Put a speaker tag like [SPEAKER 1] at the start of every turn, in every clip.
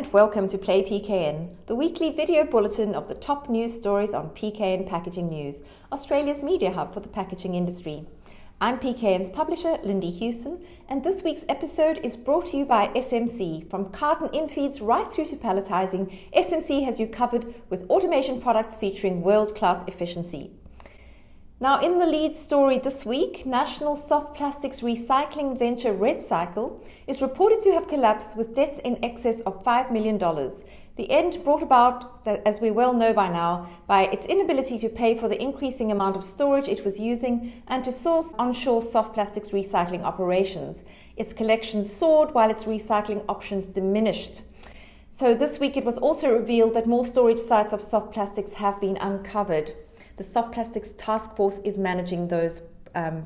[SPEAKER 1] and welcome to Play PKN, the weekly video bulletin of the top news stories on PKN Packaging News, Australia's media hub for the packaging industry. I'm PKN's publisher, Lindy Hewson, and this week's episode is brought to you by SMC. From carton infeeds right through to palletizing, SMC has you covered with automation products featuring world-class efficiency. Now, in the lead story this week, national soft plastics recycling venture REDcycle is reported to have collapsed with debts in excess of $5 million. The end brought about, as we well know by now, by its inability to pay for the increasing amount of storage it was using and to source onshore soft plastics recycling operations. Its collections soared while its recycling options diminished. So this week it was also revealed that more storage sites of soft plastics have been uncovered. The Soft Plastics Task Force is managing those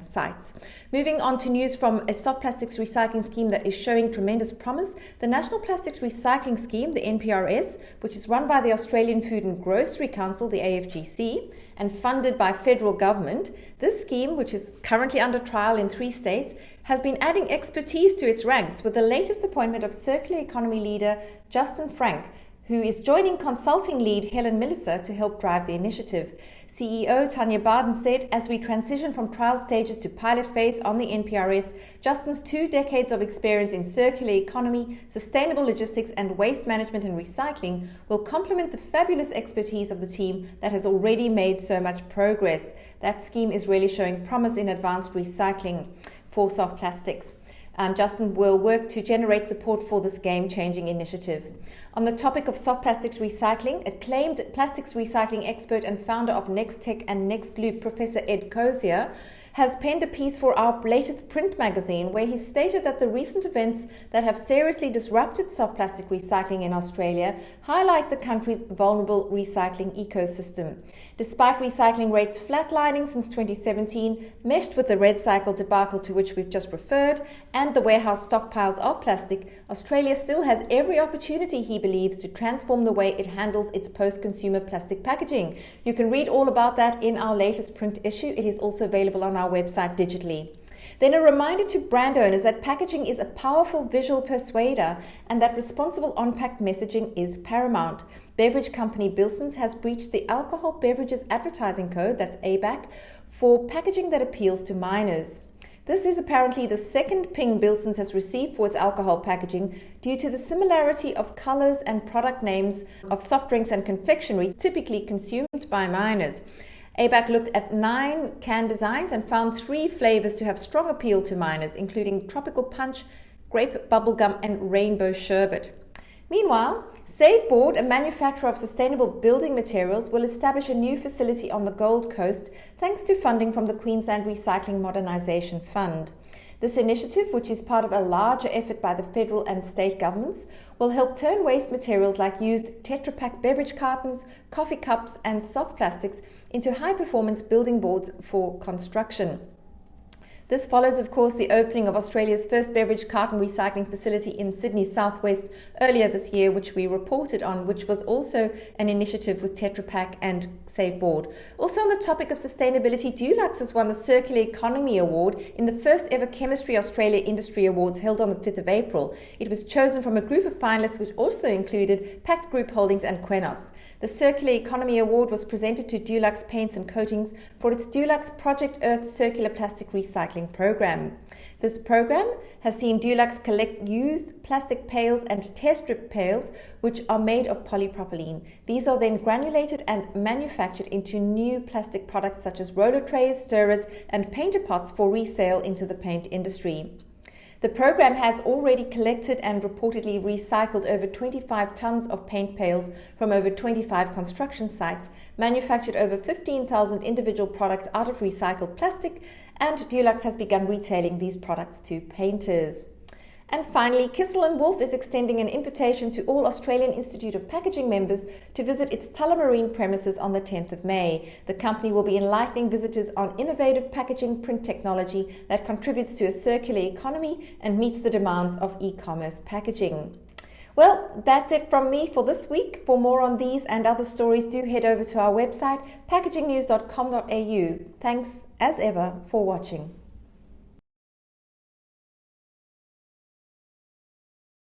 [SPEAKER 1] sites. Moving on to news from a soft plastics recycling scheme that is showing tremendous promise, the National Plastics Recycling Scheme, the NPRS, which is run by the Australian Food and Grocery Council, the AFGC, and funded by federal government. This scheme, which is currently under trial in 3 states, has been adding expertise to its ranks with the latest appointment of circular economy leader Justin Frank, who is joining consulting lead Helen Millisser to help drive the initiative. CEO Tanya Barden said, as we transition from trial stages to pilot phase on the NPRS, Justin's 2 decades of experience in circular economy, sustainable logistics and waste management and recycling will complement the fabulous expertise of the team that has already made so much progress. That scheme is really showing promise in advanced recycling for soft plastics. Justin will work to generate support for this game-changing initiative. On the topic of soft plastics recycling, acclaimed plastics recycling expert and founder of Nextek and Nextloop, Professor Ed Cozier, has penned a piece for our latest print magazine where he stated that the recent events that have seriously disrupted soft plastic recycling in Australia highlight the country's vulnerable recycling ecosystem. Despite recycling rates flatlining since 2017, meshed with the REDcycle debacle to which we've just referred, and the warehouse stockpiles of plastic, Australia still has every opportunity, he believes, to transform the way it handles its post-consumer plastic packaging. You can read all about that in our latest print issue. It is also available on our website digitally. Then a reminder to brand owners that packaging is a powerful visual persuader and that responsible on-pack messaging is paramount. Beverage company Billson has breached the Alcohol Beverages Advertising Code, that's ABAC, for packaging that appeals to minors. This is apparently the second ping Billson has received for its alcohol packaging due to the similarity of colours and product names of soft drinks and confectionery typically consumed by minors. ABAC looked at 9 can designs and found 3 flavours to have strong appeal to minors, including tropical punch, grape bubblegum and rainbow sherbet. Meanwhile, SaveBOARD, a manufacturer of sustainable building materials, will establish a new facility on the Gold Coast thanks to funding from the Queensland Recycling Modernisation Fund. This initiative, which is part of a larger effort by the federal and state governments, will help turn waste materials like used Tetra Pak beverage cartons, coffee cups and soft plastics into high-performance building boards for construction. This follows, of course, the opening of Australia's first beverage carton recycling facility in Sydney's southwest earlier this year, which we reported on, which was also an initiative with Tetra Pak and SaveBOARD. Also on the topic of sustainability, Dulux has won the Circular Economy Award in the first ever Chemistry Australia Industry Awards held on the 5th of April. It was chosen from a group of finalists which also included Pact Group Holdings and Qenos. The Circular Economy Award was presented to Dulux Paints and Coatings for its Dulux Project Earth Circular Plastic Recycling program. This program has seen Dulux collect used plastic pails and test strip pails which are made of polypropylene. These are then granulated and manufactured into new plastic products such as roller trays, stirrers and painter pots for resale into the paint industry. The program has already collected and reportedly recycled over 25 tons of paint pails from over 25 construction sites, manufactured over 15,000 individual products out of recycled plastic, and Dulux has begun retailing these products to painters. And finally, Kissel and Wolf is extending an invitation to all Australian Institute of Packaging members to visit its Tullamarine premises on the 10th of May. The company will be enlightening visitors on innovative packaging print technology that contributes to a circular economy and meets the demands of e-commerce packaging. Well, that's it from me for this week. For more on these and other stories, do head over to our website, packagingnews.com.au. Thanks, as ever, for watching.